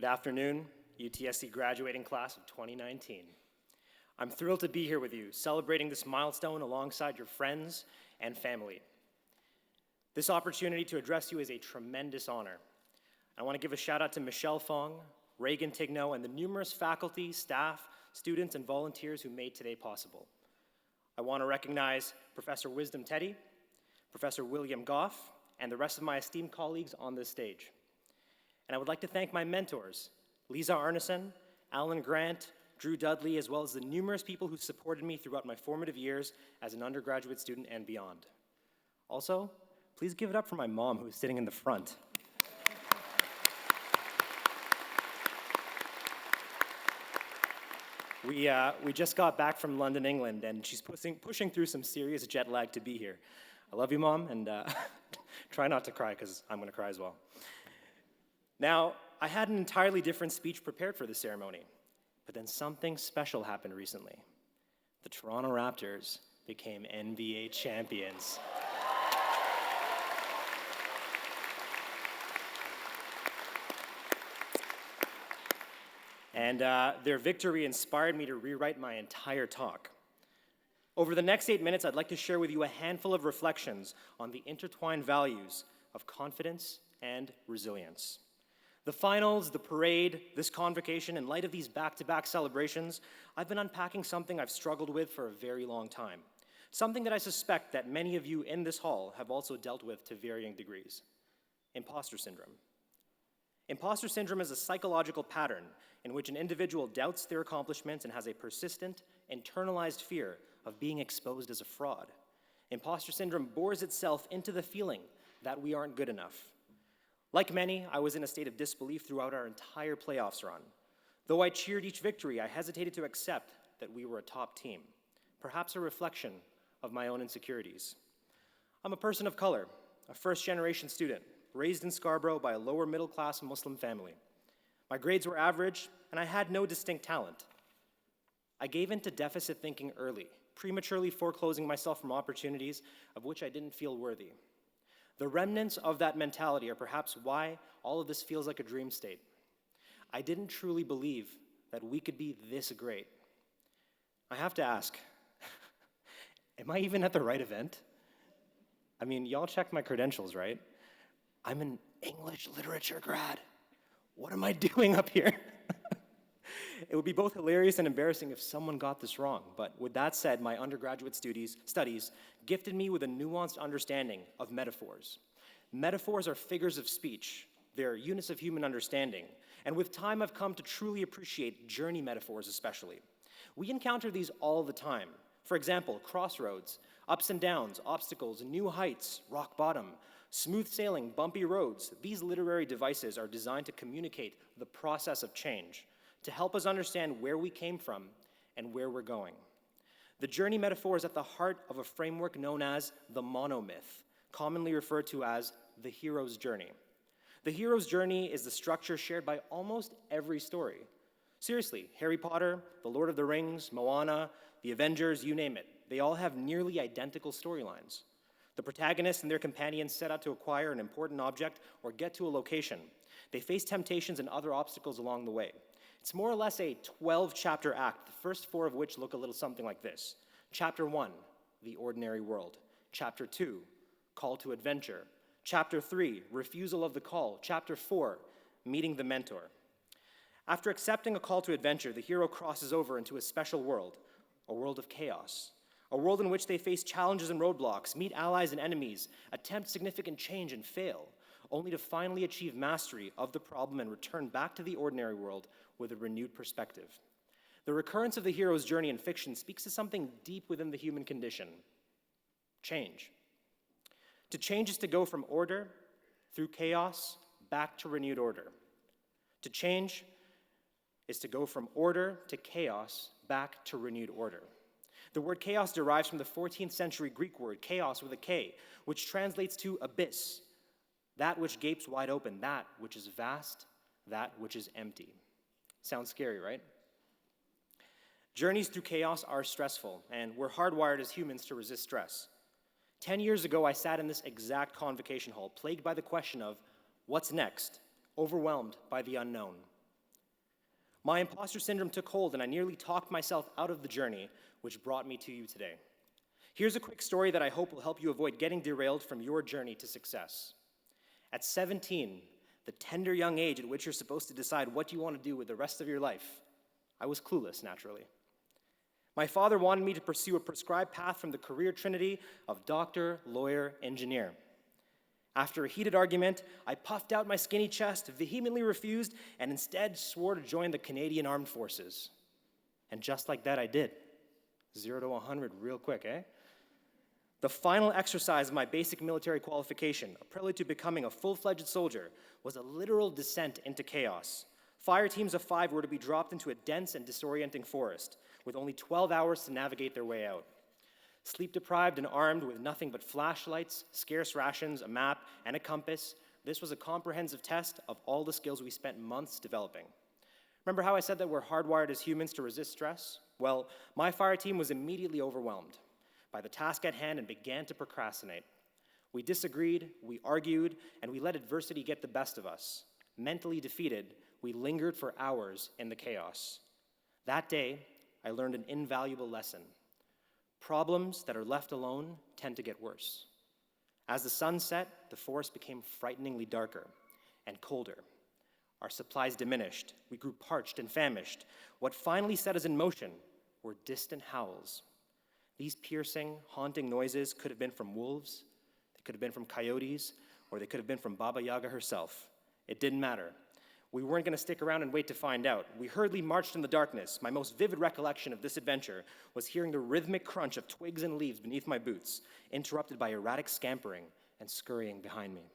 Good afternoon, UTSC graduating class of 2019. I'm thrilled to be here with you, celebrating this milestone alongside your friends and family. This opportunity to address you is a tremendous honor. I want to give a shout out to Michelle Fong, Reagan Tigno, and the numerous faculty, staff, students, and volunteers who made today possible. I want to recognize Professor Wisdom Teddy, Professor William Goff, and the rest of my esteemed colleagues on this stage. And I would like to thank my mentors, Lisa Arneson, Alan Grant, Drew Dudley, as well as the numerous people who supported me throughout my formative years as an undergraduate student and beyond. Also, please give it up for my mom, who is sitting in the front. We just got back from London, England, and she's pushing through some serious jet lag to be here. I love you, Mom, and try not to cry, because I'm going to cry as well. Now, I had an entirely different speech prepared for the ceremony, but then something special happened recently. The Toronto Raptors became NBA champions. And their victory inspired me to rewrite my entire talk. Over the next 8 minutes, I'd like to share with you a handful of reflections on the intertwined values of confidence and resilience. The finals, the parade, this convocation, in light of these back-to-back celebrations, I've been unpacking something I've struggled with for a very long time. Something that I suspect that many of you in this hall have also dealt with to varying degrees. Imposter syndrome. Imposter syndrome is a psychological pattern in which an individual doubts their accomplishments and has a persistent, internalized fear of being exposed as a fraud. Imposter syndrome bores itself into the feeling that we aren't good enough. Like many, I was in a state of disbelief throughout our entire playoffs run. Though I cheered each victory, I hesitated to accept that we were a top team, perhaps a reflection of my own insecurities. I'm a person of color, a first-generation student, raised in Scarborough by a lower middle-class Muslim family. My grades were average, and I had no distinct talent. I gave in to deficit thinking early, prematurely foreclosing myself from opportunities of which I didn't feel worthy. The remnants of that mentality are perhaps why all of this feels like a dream state. I didn't truly believe that we could be this great. I have to ask, am I even at the right event? I mean, y'all checked my credentials, right? I'm an English literature grad. What am I doing up here? It would be both hilarious and embarrassing if someone got this wrong. But with that said, my undergraduate studies gifted me with a nuanced understanding of metaphors. Metaphors are figures of speech. They're units of human understanding. And with time, I've come to truly appreciate journey metaphors especially. We encounter these all the time. For example, crossroads, ups and downs, obstacles, new heights, rock bottom, smooth sailing, bumpy roads. These literary devices are designed to communicate the process of change, to help us understand where we came from and where we're going. The journey metaphor is at the heart of a framework known as the monomyth, commonly referred to as the hero's journey. The hero's journey is the structure shared by almost every story. Seriously, Harry Potter, The Lord of the Rings, Moana, The Avengers, you name it. They all have nearly identical storylines. The protagonists and their companions set out to acquire an important object or get to a location. They face temptations and other obstacles along the way. It's more or less a 12-chapter act, the first 4 of which look a little something like this. Chapter 1, The Ordinary World. Chapter 2, Call to Adventure. Chapter 3, Refusal of the Call. Chapter 4, Meeting the Mentor. After accepting a call to adventure, the hero crosses over into a special world, a world of chaos, a world in which they face challenges and roadblocks, meet allies and enemies, attempt significant change and fail, only to finally achieve mastery of the problem and return back to the ordinary world with a renewed perspective. The recurrence of the hero's journey in fiction speaks to something deep within the human condition: change. To change is to go from order through chaos back to renewed order. To change is to go from order to chaos back to renewed order. The word chaos derives from the 14th century Greek word chaos with a K, which translates to abyss, that which gapes wide open, that which is vast, that which is empty. Sounds scary, right? Journeys through chaos are stressful, and we're hardwired as humans to resist stress. 10 years ago, I sat in this exact convocation hall, plagued by the question of, what's next? Overwhelmed by the unknown. My imposter syndrome took hold, and I nearly talked myself out of the journey, which brought me to you today. Here's a quick story that I hope will help you avoid getting derailed from your journey to success. At 17, the tender young age at which you're supposed to decide what you want to do with the rest of your life, I was clueless, naturally. My father wanted me to pursue a prescribed path from the career trinity of doctor, lawyer, engineer. After a heated argument, I puffed out my skinny chest, vehemently refused, and instead swore to join the Canadian Armed Forces. And just like that, I did. 0 to 100 real quick, eh? The final exercise of my basic military qualification, a prelude to becoming a full-fledged soldier, was a literal descent into chaos. Fire teams of 5 were to be dropped into a dense and disorienting forest, with only 12 hours to navigate their way out. Sleep-deprived and armed with nothing but flashlights, scarce rations, a map, and a compass, this was a comprehensive test of all the skills we spent months developing. Remember how I said that we're hardwired as humans to resist stress? Well, my fire team was immediately overwhelmed by the task at hand and began to procrastinate. We disagreed, we argued, and we let adversity get the best of us. Mentally defeated, we lingered for hours in the chaos. That day, I learned an invaluable lesson. Problems that are left alone tend to get worse. As the sun set, the forest became frighteningly darker and colder. Our supplies diminished. We grew parched and famished. What finally set us in motion were distant howls. These piercing, haunting noises could have been from wolves, they could have been from coyotes, or they could have been from Baba Yaga herself. It didn't matter. We weren't going to stick around and wait to find out. We hurriedly marched in the darkness. My most vivid recollection of this adventure was hearing the rhythmic crunch of twigs and leaves beneath my boots, interrupted by erratic scampering and scurrying behind me.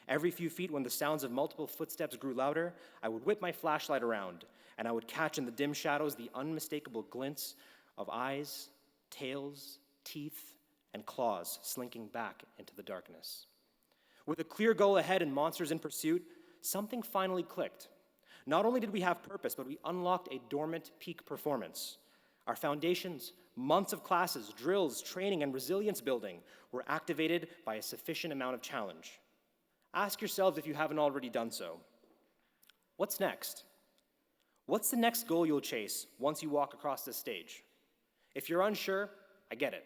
Every few feet, when the sounds of multiple footsteps grew louder, I would whip my flashlight around, and I would catch in the dim shadows the unmistakable glints of eyes, tails, teeth, and claws slinking back into the darkness. With a clear goal ahead and monsters in pursuit, something finally clicked. Not only did we have purpose, but we unlocked a dormant peak performance. Our foundations, months of classes, drills, training, and resilience building were activated by a sufficient amount of challenge. Ask yourselves if you haven't already done so. What's next? What's the next goal you'll chase once you walk across this stage? If you're unsure, I get it.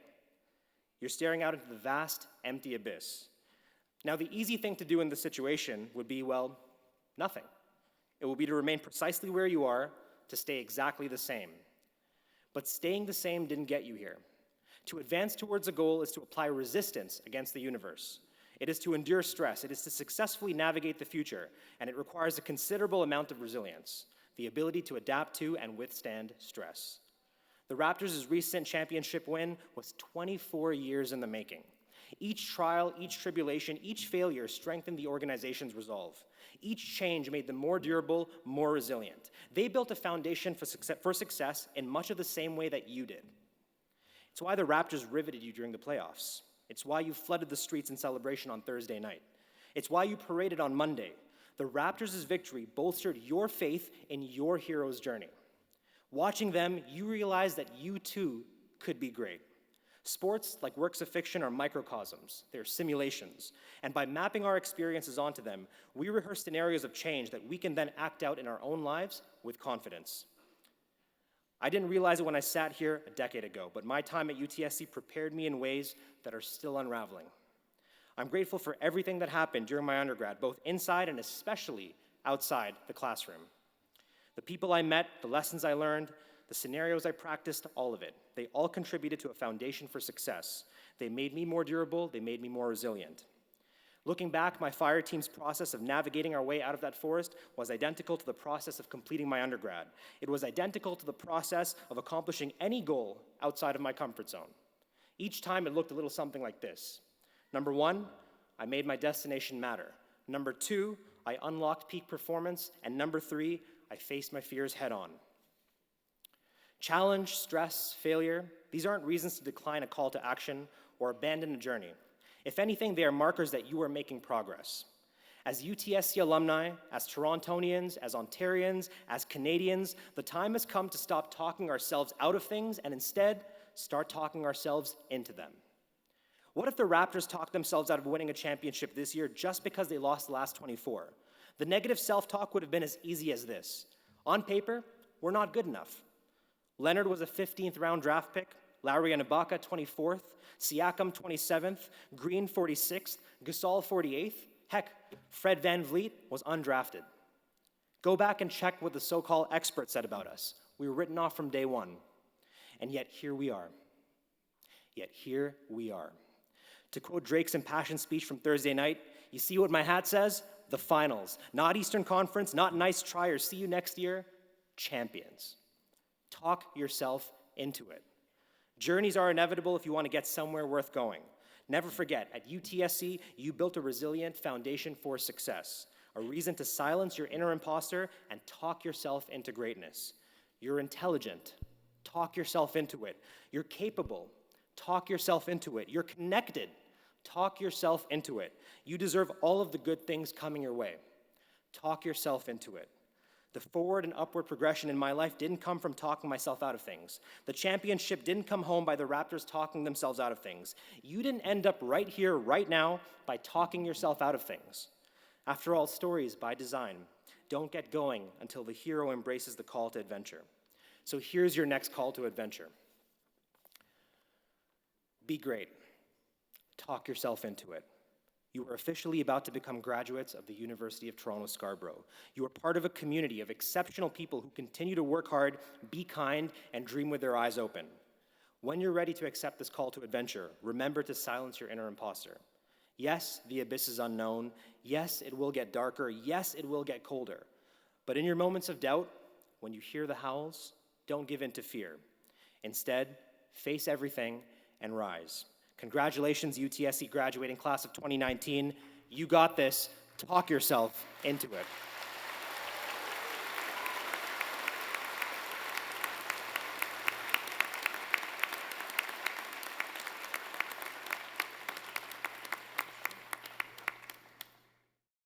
You're staring out into the vast, empty abyss. Now, the easy thing to do in this situation would be, well, nothing. It will be to remain precisely where you are, to stay exactly the same. But staying the same didn't get you here. To advance towards a goal is to apply resistance against the universe. It is to endure stress. It is to successfully navigate the future, and it requires a considerable amount of resilience, the ability to adapt to and withstand stress. The Raptors' recent championship win was 24 years in the making. Each trial, each tribulation, each failure strengthened the organization's resolve. Each change made them more durable, more resilient. They built a foundation for success in much of the same way that you did. It's why the Raptors riveted you during the playoffs. It's why you flooded the streets in celebration on Thursday night. It's why you paraded on Monday. The Raptors' victory bolstered your faith in your hero's journey. Watching them, you realize that you too could be great. Sports, like works of fiction, are microcosms. They're simulations. And by mapping our experiences onto them, we rehearse scenarios of change that we can then act out in our own lives with confidence. I didn't realize it when I sat here a decade ago, but my time at UTSC prepared me in ways that are still unraveling. I'm grateful for everything that happened during my undergrad, both inside and especially outside the classroom. The people I met, the lessons I learned, the scenarios I practiced, all of it. They all contributed to a foundation for success. They made me more durable, they made me more resilient. Looking back, my fire team's process of navigating our way out of that forest was identical to the process of completing my undergrad. It was identical to the process of accomplishing any goal outside of my comfort zone. Each time it looked a little something like this. Number 1, I made my destination matter. Number 2, I unlocked peak performance. And number 3, I faced my fears head on. Challenge, stress, failure, these aren't reasons to decline a call to action or abandon a journey. If anything, they are markers that you are making progress. As UTSC alumni, as Torontonians, as Ontarians, as Canadians, the time has come to stop talking ourselves out of things and instead start talking ourselves into them. What if the Raptors talked themselves out of winning a championship this year just because they lost the last 24? The negative self-talk would have been as easy as this. On paper, were not good enough. Leonard was a 15th round draft pick, Lowry and Ibaka 24th, Siakam 27th, Green 46th, Gasol 48th. Heck, Fred VanVleet was undrafted. Go back and check what the so-called experts said about us. We were written off from day one. And yet here we are. Yet here we are. To quote Drake's impassioned speech from Thursday night, you see what my hat says? The finals. Not Eastern Conference, not nice try or see you next year. Champions. Talk yourself into it. Journeys are inevitable if you want to get somewhere worth going. Never forget, at UTSC, you built a resilient foundation for success, a reason to silence your inner imposter and talk yourself into greatness. You're intelligent. Talk yourself into it. You're capable. Talk yourself into it. You're connected. Talk yourself into it. You deserve all of the good things coming your way. Talk yourself into it. The forward and upward progression in my life didn't come from talking myself out of things. The championship didn't come home by the Raptors talking themselves out of things. You didn't end up right here, right now, by talking yourself out of things. After all, stories by design don't get going until the hero embraces the call to adventure. So here's your next call to adventure. Be great. Talk yourself into it. You are officially about to become graduates of the University of Toronto Scarborough. You are part of a community of exceptional people who continue to work hard, be kind, and dream with their eyes open. When you're ready to accept this call to adventure, remember to silence your inner imposter. Yes, the abyss is unknown. Yes, it will get darker. Yes, it will get colder. But in your moments of doubt, when you hear the howls, don't give in to fear. Instead, face everything and rise. Congratulations, UTSC graduating class of 2019. You got this. Talk yourself into it.